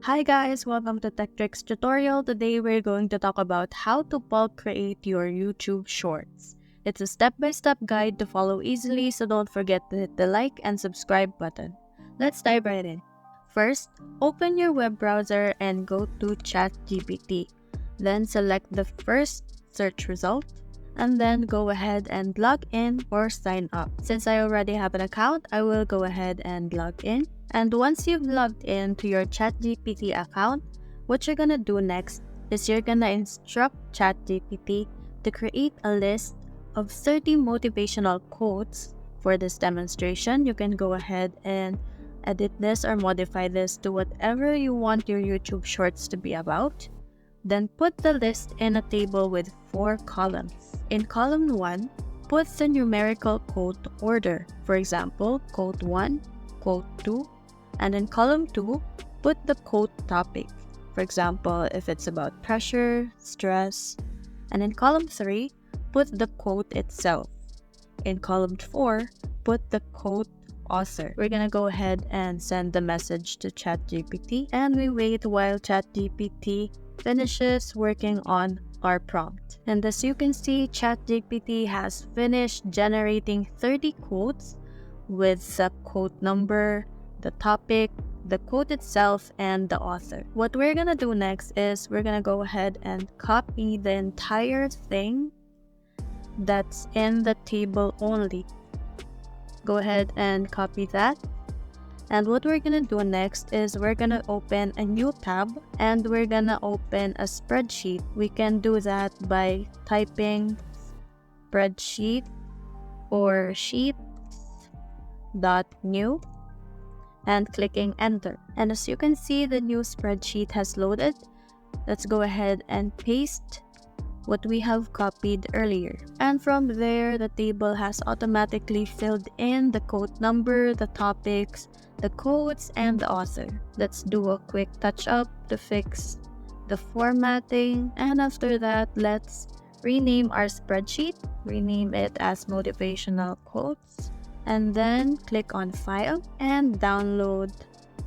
Hi guys, welcome to Tech Tricks tutorial. Today we're going to talk about how to bulk create your YouTube shorts. It's a step-by-step guide to follow easily, so don't forget to hit the like and subscribe button. Let's dive right in. First, open your web browser and go to ChatGPT. Then select the first search result and then go ahead and log in or sign up. Since I already have an account, I will go ahead and log in. And once you've logged in to your ChatGPT account, what you're gonna do next is you're gonna instruct ChatGPT to create a list of 30 motivational quotes. For this demonstration, you can go ahead and edit this or modify this to whatever you want your YouTube shorts to be about. Then put the list in a table with 4 columns. In column 1, put the numerical quote order. For example, quote 1, quote 2, and in column 2, put the quote topic. For example, if it's about pressure, stress. And in column 3, put the quote itself. In column 4, put the quote author. We're gonna go ahead and send the message to ChatGPT, and we wait while ChatGPT finishes working on our prompt. And as you can see, ChatGPT has finished generating 30 quotes with the quote number, the topic, the quote itself, and the author. What we're gonna do next is we're gonna go ahead and copy the entire thing that's in the table only. Go ahead and copy that. And what we're gonna do next is we're gonna open a new tab and we're gonna open a spreadsheet. We can do that by typing spreadsheet or sheets.new and clicking enter. And as you can see, the new spreadsheet has loaded. Let's go ahead and paste what we have copied earlier. And from there, the table has automatically filled in the quote number, the topics, the quotes, and the author. Let's do a quick touch up to fix the formatting. And after that, let's rename our spreadsheet. Rename it as motivational quotes. And then click on File and download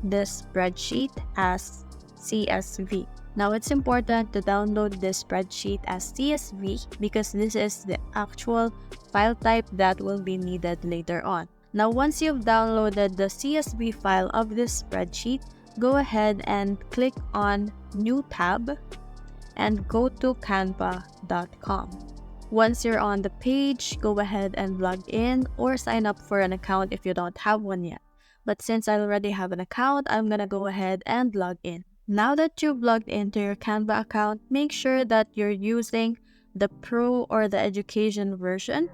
this spreadsheet as CSV. Now it's important to download this spreadsheet as CSV because this is the actual file type that will be needed later on. Now once you've downloaded the CSV file of this spreadsheet, go ahead and click on New tab and go to canva.com. Once you're on the page, go ahead and log in or sign up for an account if you don't have one yet. But since I already have an account, I'm gonna go ahead and log in. Now that you've logged into your Canva account, make sure that you're using the Pro or the Education version,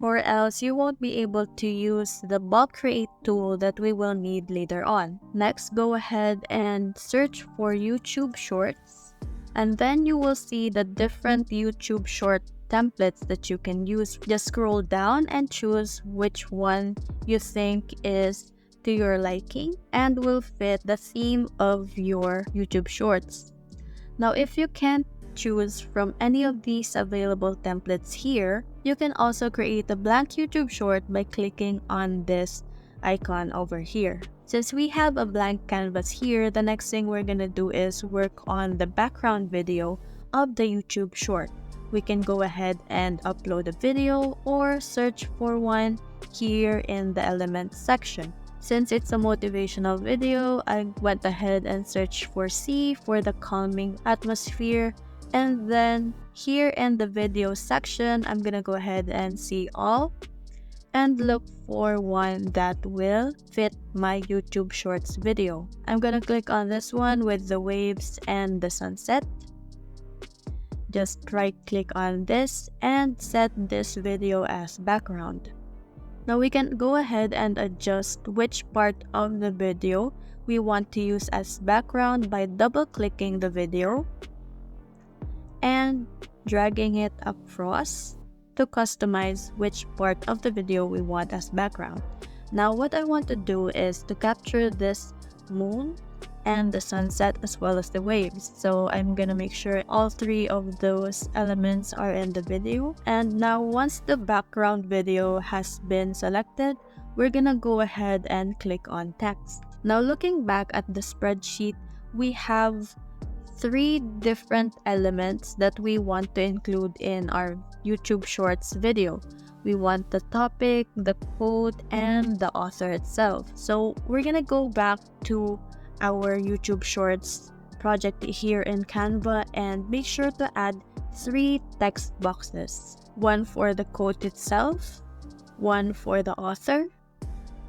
or else you won't be able to use the bulk create tool that we will need later on. Next, go ahead and search for YouTube Shorts, and then you will see the different YouTube short templates that you can use. Just scroll down and choose which one you think is to your liking and will fit the theme of your YouTube shorts. Now, if you can't choose from any of these available templates here, you can also create a blank YouTube short by clicking on this icon over here. Since we have a blank canvas here, the next thing we're gonna do is work on the background video of the YouTube short. We can go ahead and upload a video or search for one here in the elements section. Since it's a motivational video, I went ahead and searched for C for the calming atmosphere. And then here in the video section, I'm gonna go ahead and see all and look for one that will fit my YouTube Shorts video. I'm gonna click on this one with the waves and the sunset. Just right click on this and set this video as background. Now we can go ahead and adjust which part of the video we want to use as background by double clicking the video and dragging it across to customize which part of the video we want as background. Now what I want to do is to capture this moon and the sunset as well as the waves. So I'm gonna make sure all 3 of those elements are in the video. And now once the background video has been selected, we're gonna go ahead and click on text. Now looking back at the spreadsheet, we have 3 different elements that we want to include in our YouTube Shorts video. We want the topic, the quote, and the author itself. So we're gonna go back to our YouTube Shorts project here in Canva and make sure to add 3 text boxes. One for the quote itself, one for the author,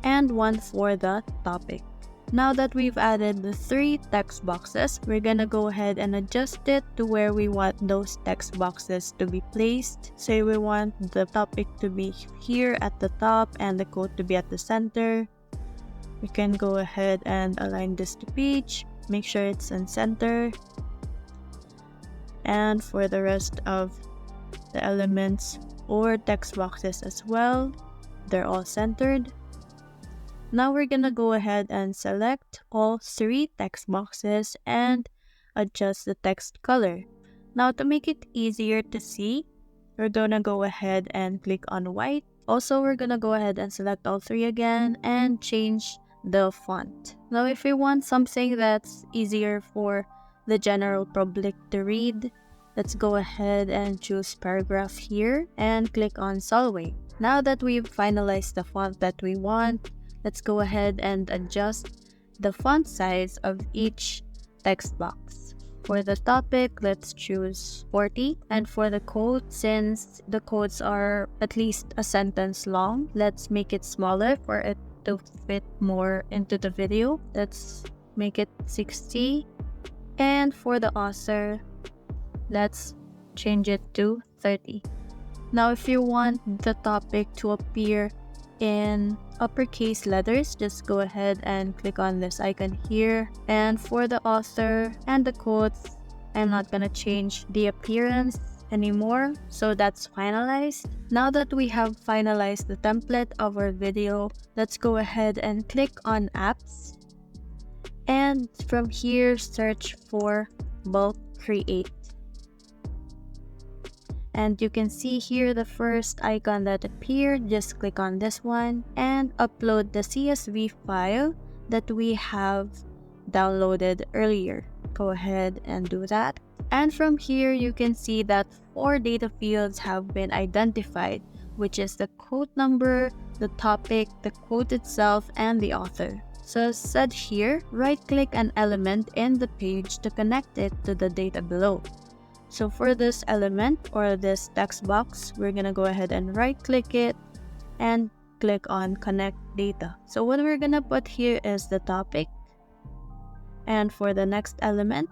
and one for the topic. Now that we've added the 3 text boxes, we're gonna go ahead and adjust it to where we want those text boxes to be placed. Say we want the topic to be here at the top and the quote to be at the center. We can go ahead and align this to page, make sure it's in center. And for the rest of the elements or text boxes as well, they're all centered. Now we're gonna go ahead and select all 3 text boxes and adjust the text color. Now to make it easier to see, we're gonna go ahead and click on white. Also, we're gonna go ahead and select all 3 again and change the font. Now if we want something that's easier for the general public to read, let's go ahead and choose paragraph here and click on Solway. Now that we've finalized the font that we want, let's go ahead and adjust the font size of each text box. For the topic, let's choose 40. And for the quote, since the quotes are at least a sentence long, let's make it smaller for it to fit more into the video. Let's make it 60. And for the author, let's change it to 30. Now if you want the topic to appear in uppercase letters, just go ahead and click on this icon here. And for the author and the quotes, I'm not gonna change the appearance anymore, so that's finalized. Now that we have finalized the template of our video, let's go ahead and click on apps, and from here search for bulk create. And you can see here the first icon that appeared. Just click on this one and upload the CSV file that we have downloaded earlier. Go ahead and do that. And from here, you can see that 4 data fields have been identified, which is the quote number, the topic, the quote itself, and the author. So as said here, right-click an element in the page to connect it to the data below. So for this element or this text box, we're gonna go ahead and right-click it and click on Connect Data. So what we're gonna put here is the topic. And for the next element,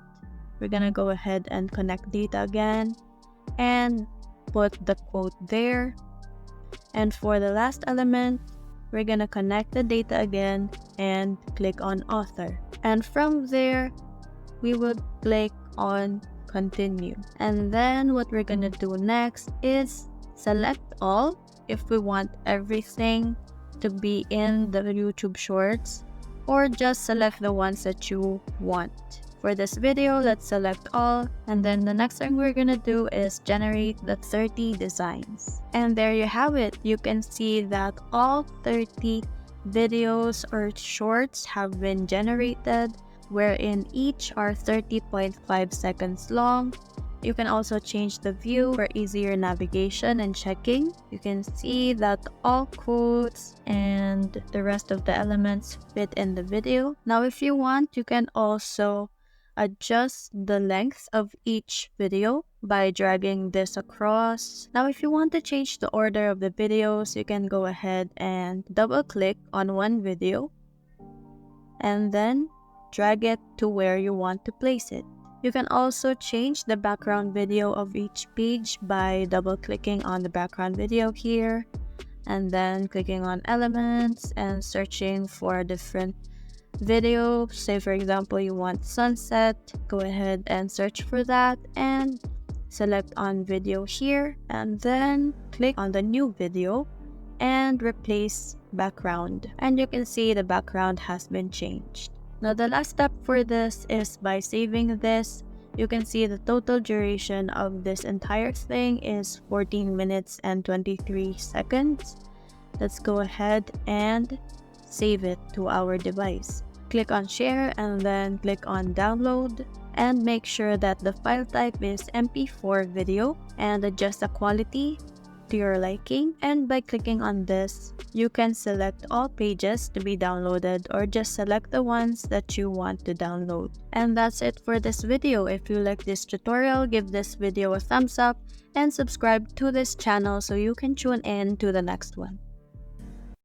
we're gonna go ahead and connect data again and put the quote there. And for the last element, we're gonna connect the data again and click on author. And from there, we will click on continue. And then what we're gonna do next is select all if we want everything to be in the YouTube Shorts, or just select the ones that you want. For this video, let's select all, and then the next thing we're gonna do is generate the 30 designs. And there you have it. You can see that all 30 videos or shorts have been generated, wherein each are 30.5 seconds long. You can also change the view for easier navigation and checking. You can see that all quotes and the rest of the elements fit in the video. Now if you want, you can also adjust the length of each video by dragging this across. Now if you want to change the order of the videos, you can go ahead and double click on one video and then drag it to where you want to place it. You can also change the background video of each page by double clicking on the background video here and then clicking on elements and searching for a different video. Say for example you want sunset, go ahead and search for that and select on video here and then click on the new video and replace background, and you can see the background has been changed. Now the last step for this is by saving this. You can see the total duration of this entire thing is 14 minutes and 23 seconds. Let's go ahead and save it to our device. Click on share and then click on download, and make sure that the file type is MP4 video, and adjust the quality to your liking. And by clicking on this, you can select all pages to be downloaded or just select the ones that you want to download. And that's it for this video. If you like this tutorial, give this video a thumbs up and subscribe to this channel so you can tune in to the next one.